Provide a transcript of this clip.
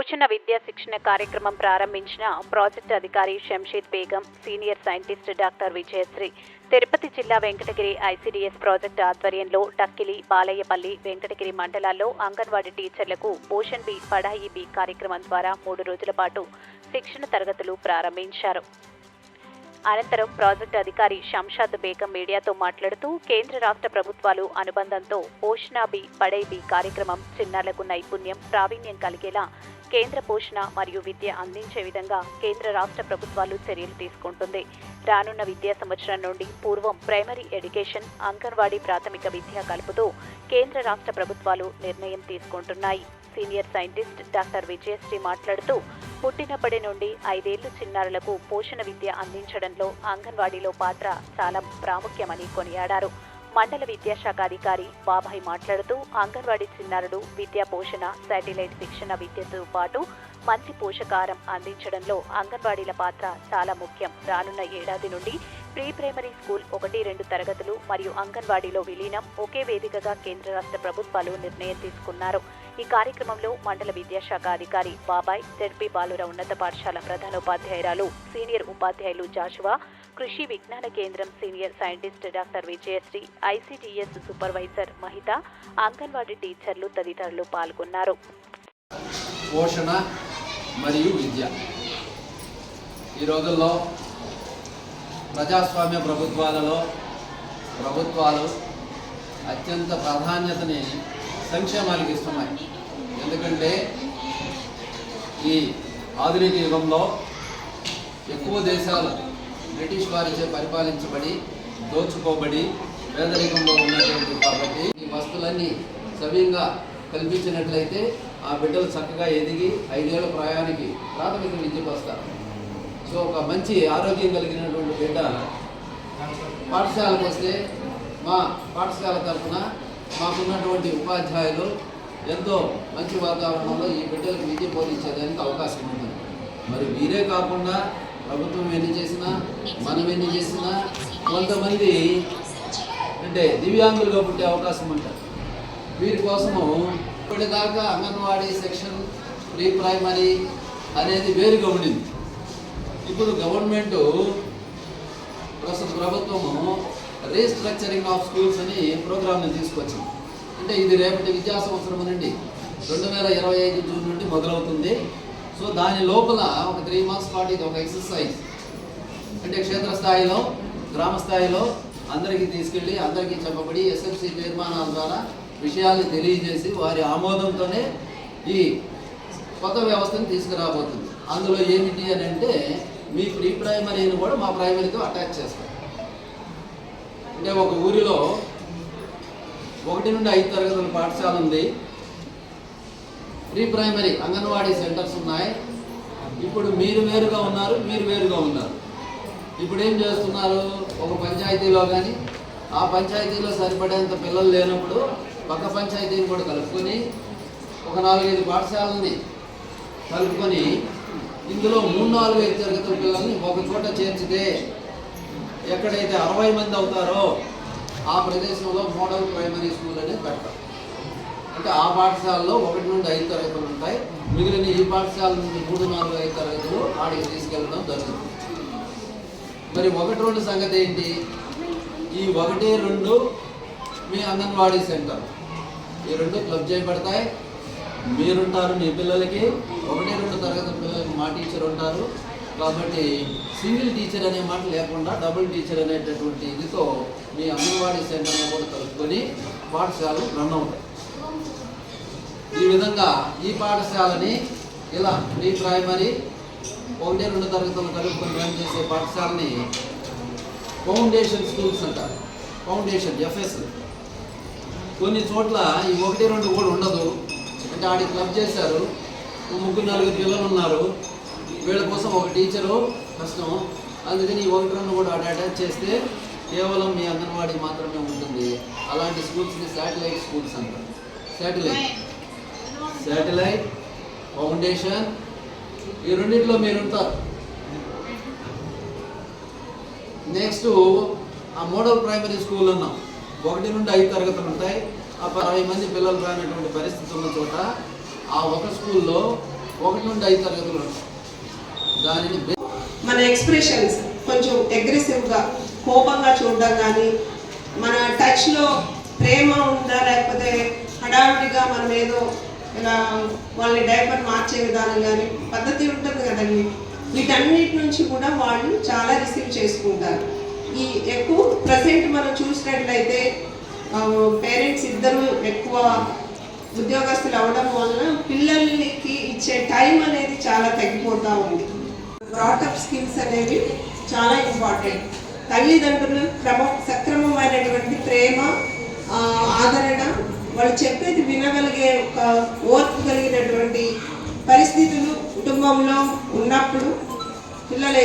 పోషణ విద్యా శిక్షణ కార్యక్రమం ప్రారంభించిన ప్రాజెక్టు అధికారి Shamsheed Begum, senior scientist doctor Vijayasri. Tirupati జిల్లా వెంకటగిరి ఐసీడీఎస్ ప్రాజెక్టు ఆధ్వర్యంలో టక్కిలి, బాలయ్యపల్లి, వెంకటగిరి మండలాల్లో అంగన్వాడీ టీచర్లకు పోషణ్ బి పడాయి బి కార్యక్రమం ద్వారా 3 రోజుల పాటు శిక్షణ తరగతులు ప్రారంభించారు. అనంతరం ప్రాజెక్టు అధికారి షంషాద్ బేగం మీడియాతో మాట్లాడుతూ, కేంద్ర రాష్ట్ర ప్రభుత్వాలు అనుబంధంతో పోషణ బి పడాయి బి కార్యక్రమం చిన్నారులకు నైపుణ్యం, ప్రావీణ్యం కలిగేలా కేంద్ర పోషణ మరియు విద్య అందించే విధంగా కేంద్ర రాష్ట్ర ప్రభుత్వాలు చర్యలు తీసుకుంటుంది. రానున్న విద్యా సంవత్సరం నుండి పూర్వం ప్రైమరీ ఎడ్యుకేషన్, అంగన్వాడీ ప్రాథమిక విద్య కలుపుతూ కేంద్ర రాష్ట్ర ప్రభుత్వాలు నిర్ణయం తీసుకుంటున్నాయి. సీనియర్ సైంటిస్ట్ డాక్టర్ విజయశ్రీ మాట్లాడుతూ, పుట్టినప్పటి నుండి 5 ఏళ్ల చిన్నారులకు పోషణ విద్య అందించడంలో అంగన్వాడీలో పాత్ర చాలా ప్రాముఖ్యమని కొనియాడారు. మండల విద్యాశాఖ అధికారి బాబాయ్ మాట్లాడుతూ, అంగన్వాడీ చిన్నారులు విద్యా పోషణ, శాటిలైట్ శిక్షణ విద్యతో పాటు మంచి పోషకాహారం అందించడంలో అంగన్వాడీల పాత్ర చాలా ముఖ్యం. రానున్న ఏడాది నుండి ప్రీ ప్రైమరీ స్కూల్ 1-2 తరగతులు మరియు అంగన్వాడీలో విలీనం ఒకే వేదికగా కేంద్ర రాష్ట్ర ప్రభుత్వాలు నిర్ణయం తీసుకున్నారు. ఈ కార్యక్రమంలో మండల విద్యాశాఖ అధికారి బాబాయ్, జెడ్పీ బాలుర ఉన్నత పాఠశాల ప్రధానోపాధ్యాయురాలు, సీనియర్ ఉపాధ్యాయులు Jashuva, Krishi Vigyan Kendra senior scientist doctor Vijayasri, ICDS supervisor Mahitha, anganwadi టీచర్లు తదితరులు పాల్గొన్నారు. పోషణ మరియు విద్య ఈ రోజుల్లో ప్రజాస్వామ్య ప్రభుత్వాలు అత్యంత ప్రాధాన్యతని సంక్షేమానికి ఇస్తున్నాయి. ఎందుకంటే ఈ ఆధునిక యుగంలో ఎక్కువ దేశాలు బ్రిటిష్ వారిచే పరిపాలించబడి, దోచుకోబడి పేదరికంలో ఉన్నటువంటి కాబట్టి ఈ వస్తువులన్నీ సవ్యంగా కల్పించినట్లయితే ఆ బిడ్డలు చక్కగా ఎదిగి 5 ఏళ్ల ప్రాయానికి ప్రాథమిక విద్యకు వస్తారు. సో ఒక మంచి ఆరోగ్యం కలిగినటువంటి బిడ్డ పాఠశాలకు వస్తే మా పాఠశాల తరఫున మాకున్నటువంటి ఉపాధ్యాయులు ఎంతో మంచి వాతావరణంలో ఈ బిడ్డలకు విద్య బోధించేదానికి అవకాశం ఉంటుంది. మరి వీరే కాకుండా ప్రభుత్వం ఎన్ని చేసినా, మనం ఎన్ని చేసినా కొంతమంది అంటే దివ్యాంగులుగా పుట్టే అవకాశం ఉంటుంది. వీరి కోసము ఇప్పటిదాకా అంగన్వాడీ సెక్షన్, ప్రీ ప్రైమరీ అనేది వేరుగా ఉండింది. ఇప్పుడు గవర్నమెంట్ ప్రస్తుత ప్రభుత్వము రీస్ట్రక్చరింగ్ ఆఫ్ స్కూల్స్ అని ప్రోగ్రామ్ని తీసుకొచ్చింది. అంటే ఇది రేపటి విద్యా సంవత్సరం నుండి 2025 జూన్ నుండి మొదలవుతుంది. సో దాని లోపల ఒక 3 months పాటు ఇది ఒక ఎక్సర్సైజ్, అంటే క్షేత్రస్థాయిలో, గ్రామ స్థాయిలో అందరికీ తీసుకెళ్ళి అందరికీ చెప్పబడి ఎస్ఎఫ్సి తీర్మానాల ద్వారా విషయాల్ని తెలియజేసి వారి ఆమోదంతోనే ఈ కొత్త వ్యవస్థను తీసుకురాబోతుంది. అందులో ఏమిటి అని అంటే మీ ప్రీ ప్రైమరీని కూడా మా ప్రైమరీతో అటాచ్ చేస్తాం. అంటే ఒక ఊరిలో 1 నుండి 5 తరగతుల పాఠశాల ఉంది, ప్రీ ప్రైమరీ అంగన్వాడీ సెంటర్స్ ఉన్నాయి. ఇప్పుడు మీరు వేరుగా ఉన్నారు, మీరు వేరుగా ఉన్నారు. ఇప్పుడు ఏం చేస్తున్నారు, ఒక పంచాయతీలో కానీ ఆ పంచాయతీలో సరిపడేంత పిల్లలు లేనప్పుడు పక్క పంచాయతీని కూడా కలుపుకొని ఒక 4-5 పాఠశాలని కలుపుకొని ఇందులో 3-4 తరగతుల పిల్లల్ని ఒక చోట చేర్చితే ఎక్కడైతే 60 మంది అవుతారో ఆ ప్రదేశంలో మోడల్ ప్రైమరీ స్కూల్ అనేది పెడతాం. అంటే ఆ పాఠశాలలో 1 నుండి 5 తరగతులు ఉంటాయి. మిగిలిన ఈ పాఠశాల నుండి 3-4-5 తరగతులు ఆడికి తీసుకెళ్ళడం జరుగుతుంది. మరి 1-2 సంగతి ఏంటి? ఈ 1-2 మీ అంగన్వాడీ సెంటర్, ఈ 2 క్లబ్ చేయబడతాయి. మీరుంటారు, మీ పిల్లలకి 1-2 తరగతి పిల్లలకి మా టీచర్ ఉంటారు. కాబట్టి సింగిల్ టీచర్ అనే మాట లేకుండా డబుల్ టీచర్ అనేటటువంటి ఇదితో మీ అంగన్వాడీ సెంటర్లో కూడా కలుపుకొని పాఠశాలలు రన్ అవుతాయి. ఈ విధంగా ఈ పాఠశాలని ఇలా ప్రీ ప్రైమరీ 1-2 తరగతులు కలుపుకొని రన్ చేసే పాఠశాలని ఫౌండేషన్ స్కూల్స్ అంటారు. Foundation FS. కొన్ని చోట్ల ఈ 1-2 కూడా ఉండదు. అంటే ఆడికి క్లబ్ చేశారు, 3-4 పిల్లలు ఉన్నారు, వీళ్ళ కోసం ఒక టీచరు కష్టం. అందుకని ఈ 1-2 కూడా అటాచ్ చేస్తే కేవలం మీ అంగన్వాడీ మాత్రమే ఉంటుంది. అలాంటి స్కూల్స్ని శాటిలైట్ స్కూల్స్ అంటారు. శాటిలైట్, ఫౌండేషన్, ఈ రెండింటిలో మీరు ఉంటారు. నెక్స్ట్ ఆ మోడల్ ప్రైమరీ స్కూల్ అన్నాం, 1 నుండి 5 తరగతులు ఉంటాయి. ఆ 60 మంది పిల్లలు రానటువంటి పరిస్థితి ఉన్న చోట ఆ ఒక స్కూల్లో 1 నుండి 5 తరగతులు దానిని మన ఎక్స్ప్రెషన్స్ కొంచెం అగ్రెసివ్గా కోపంగా చూడడం కానీ, మన టచ్లో ప్రేమ ఉందా లేకపోతే హడావిడిగా మనం ఏదో ఇలా వాళ్ళని డైపర్ మార్చే విధానం కానీ పద్ధతి ఉంటుంది కదండి. వీటన్నిటి నుంచి కూడా వాళ్ళు చాలా రిసీవ్ చేసుకుంటారు. ఈ ఎక్కువ ప్రజెంట్ మనం చూసినట్లయితే పేరెంట్స్ ఇద్దరు ఎక్కువ ఉద్యోగస్తులు అవడం వలన పిల్లలకి ఇచ్చే టైం అనేది చాలా తగ్గిపోతూ ఉంది. బ్రాటప్ స్కిల్స్ అనేవి చాలా ఇంపార్టెంట్. తల్లిదండ్రులు సక్రమమైనటువంటి ప్రేమ, ఆదరణ, వాళ్ళు చెప్పేది వినగలిగే ఒక ఓర్పు కలిగినటువంటి పరిస్థితులు కుటుంబంలో ఉన్నప్పుడు పిల్లలు